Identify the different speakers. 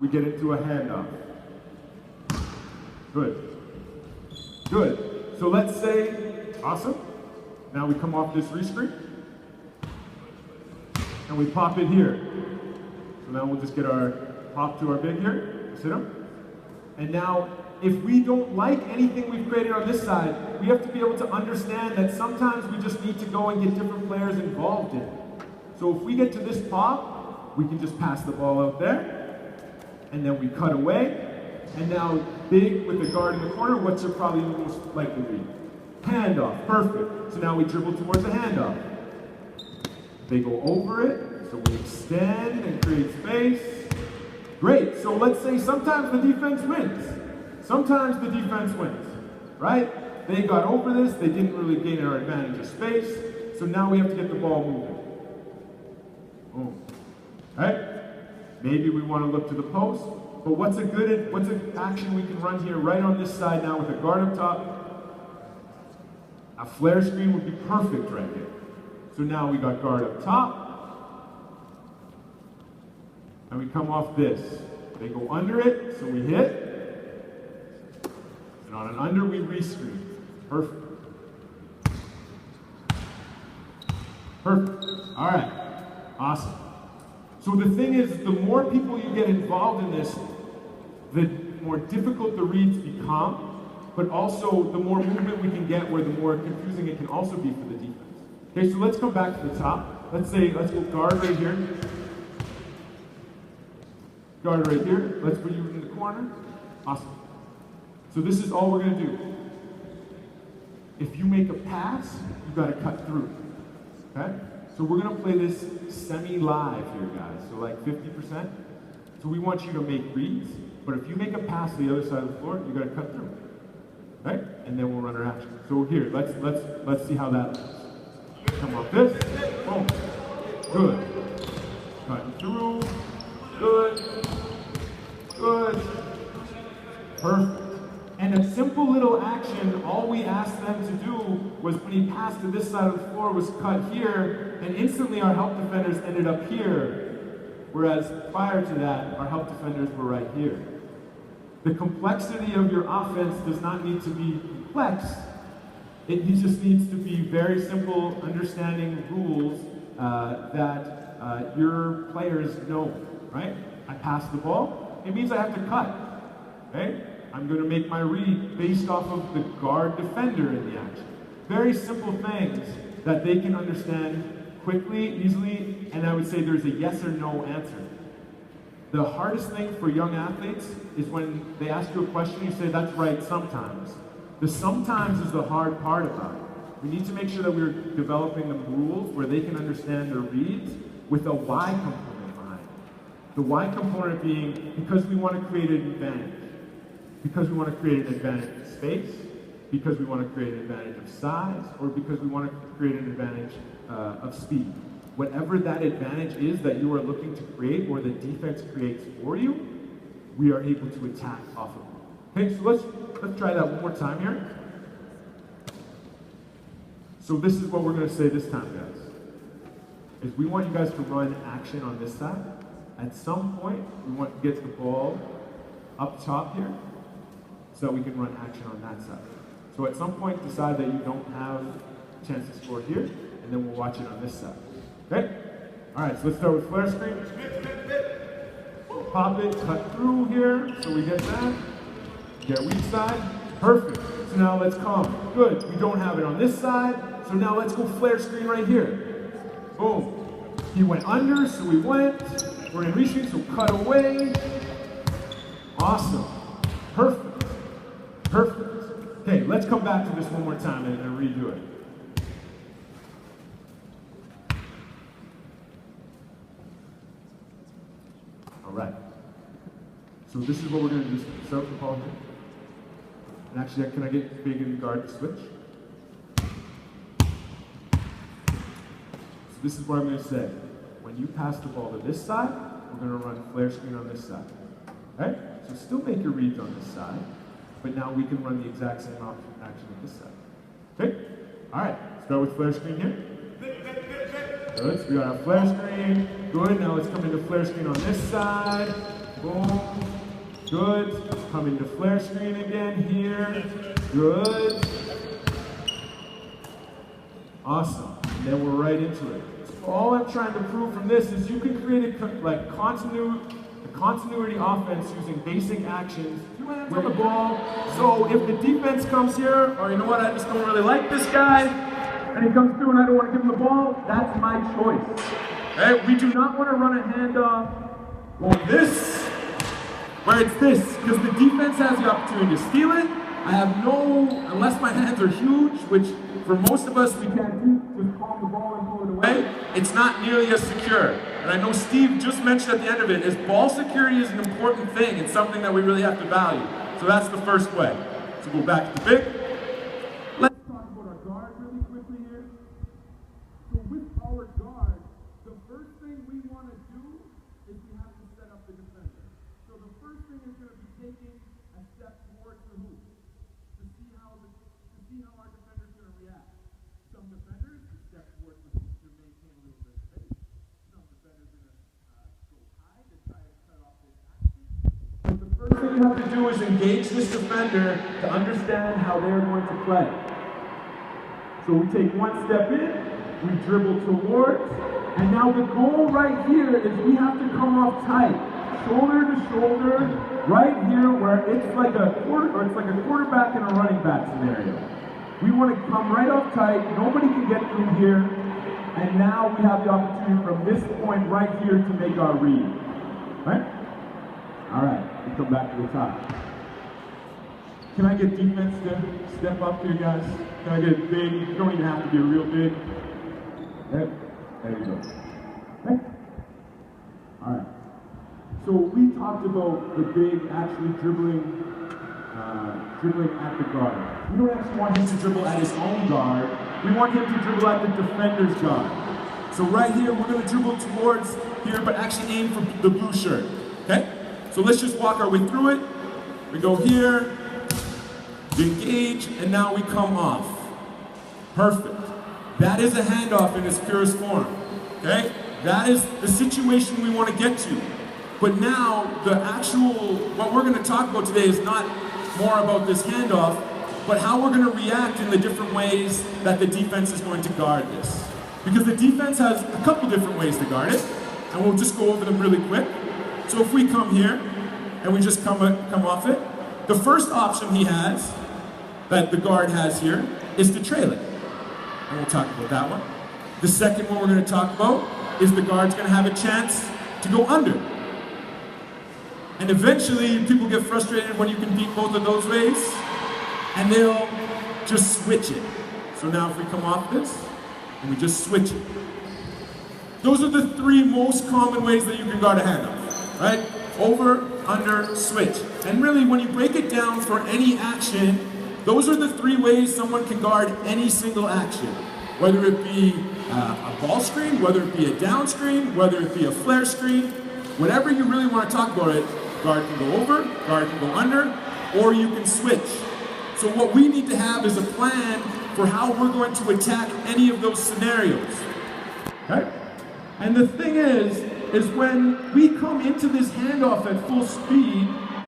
Speaker 1: We get into a handoff. Good. Good. So let's say, awesome. Now we come off this rescreen. And we pop it here. So now we'll just get our pop to our big here. Sit up. And now, if we don't like anything we've created on this side, we have to be able to understand that sometimes we just need to go and get different players involved in it. So if we get to this pop, we can just pass the ball out there. And then we cut away. And now, big with the guard in the corner, what's your probably most likely read? Handoff, perfect. So now we dribble towards the handoff. They go over it, so we extend and create space. Great, so let's say sometimes the defense wins. Sometimes the defense wins, right? They got over this, they didn't really gain our advantage of space, so now we have to get the ball moving. Boom. Right? Maybe we want to look to the post, but what's an action we can run here right on this side now with a guard up top? A flare screen would be perfect right here. So now we got guard up top, and we come off this. They go under it, so we hit, and on an under we rescreen. Perfect. Perfect. All right. Awesome. So the thing is, the more people you get involved in this, the more difficult the reads become, but also the more movement we can get, where the more confusing it can also be for the defense. Okay, so let's come back to the top. Let's go guard right here. Guard right here. Let's put you in the corner. Awesome. So this is all we're going to do. If you make a pass, you've got to cut through. Okay? So we're going to play this semi-live here, guys. So like 50%. So we want you to make reads, but if you make a pass to the other side of the floor, you've got to cut through. Right? And then we'll run our action. So here, let's see how that looks. Come off this. Boom. Good. Cutting through. Good. Good. Perfect. And a simple little action, all we asked them to do was when he passed to this side of the floor was cut here, and instantly our help defenders ended up here. Whereas prior to that, our help defenders were right here. The complexity of your offense does not need to be complex. It just needs to be very simple, understanding rules that your players know, right? I pass the ball, it means I have to cut, okay? I'm going to make my read based off of the guard defender in the action. Very simple things that they can understand quickly, easily, and I would say there's a yes or no answer. The hardest thing for young athletes is when they ask you a question, you say, that's right sometimes. The sometimes is the hard part about it. We need to make sure that we're developing the rules where they can understand their reads with a why component behind it. The why component being because we want to create an advantage. Because we want to create an advantage of space, because we want to create an advantage of size, or because we want to create an advantage of speed. Whatever that advantage is that you are looking to create or the defense creates for you, we are able to attack off of it. Okay, so let's try that one more time here. So this is what we're going to say this time, guys. Is we want you guys to run action on this side. At some point, we want to get the ball up top here, so that we can run action on that side. So at some point, decide that you don't have a chance to score here, and then we'll watch it on this side. Okay? All right, so let's start with flare screen. Pop it, cut through here, so we get that. Get weak side. Perfect. So now let's come. Good. We don't have it on this side, so now let's go flare screen right here. Boom. He went under, so we went. We're in rescreen, so cut away. Awesome. Perfect. Perfect. Okay, let's come back to this one more time and redo it. All right. So this is what we're going to do. Start with the ball here. And actually, can I get big and guard to switch? So this is what I'm going to say. When you pass the ball to this side, we're going to run flare screen on this side. Okay? So still make your reads on this side. But now we can run the exact same action on this side. Okay? All right. Start with flare screen here. Good. So we got our flare screen. Good. Now let's come into flare screen on this side. Boom. Good. Coming to flare screen again here. Good. Awesome. And then we're right into it. So all I'm trying to prove from this is you can create a continuity offense using basic actions. 2 hands on the ball. So if the defense comes here, or you know what, I just don't really like this guy, and he comes through and I don't want to give him the ball, that's my choice. Okay? We do not want to run a handoff on this, where it's this, because the defense has the opportunity to steal it. I have no, unless my hands are huge, which for most of us we can't do, just palm the ball and pull it away, it's not nearly as secure. And I know Steve just mentioned at the end of it, is ball security is an important thing. It's something that we really have to value. So that's the first way. So go back to the big. Let's talk about our guard really quickly here. So with our guard, the first thing we want to do is we have to set up the defender. So the first thing is going to be taking a step towards the hoop to see how our defender is going to react. Some defenders step towards the hoop to maintain a little bit of space. Some defenders are going to go high to try to cut off this action. But the first thing you have to do is engage this defender to understand how they're going to play. So we take one step in, we dribble towards, and now the goal right here is we have to come off tight, shoulder to shoulder, right here where it's like a quarterback and a running back scenario. We want to come right off tight, nobody can get through here, and now we have the opportunity from this point right here to make our read. Right? All right, we come back to the top. Can I get defense to step up here, guys? Can I get big? You don't even have to be a real big. Yep. There you go. Okay. All right. So we talked about the big actually dribbling at the guard. We don't actually want him to dribble at his own guard. We want him to dribble at the defender's guard. So right here, we're going to dribble towards here, but actually aim for the blue shirt. Okay? So let's just walk our way through it. We go here, engage, and now we come off. Perfect. That is a handoff in its purest form. Okay? That is the situation we want to get to. But now, what we're going to talk about today is not more about this handoff, but how we're going to react in the different ways that the defense is going to guard this. Because the defense has a couple different ways to guard it, and we'll just go over them really quick. So if we come here, and we just come off it, the first option he has, that the guard has here, is to trail it. And we'll talk about that one. The second one we're going to talk about is the guard's going to have a chance to go under. And eventually, people get frustrated when you can beat both of those ways, and they'll just switch it. So now if we come off this, and we just switch it. Those are the 3 most common ways that you can guard a handoff, right? Over, under, switch. And really, when you break it down for any action, those are the 3 ways someone can guard any single action. Whether it be a ball screen, whether it be a down screen, whether it be a flare screen, whatever you really want to talk about it, guard can go over, guard can go under, or you can switch. So what we need to have is a plan for how we're going to attack any of those scenarios. Okay? And the thing is when we come into this handoff at full speed,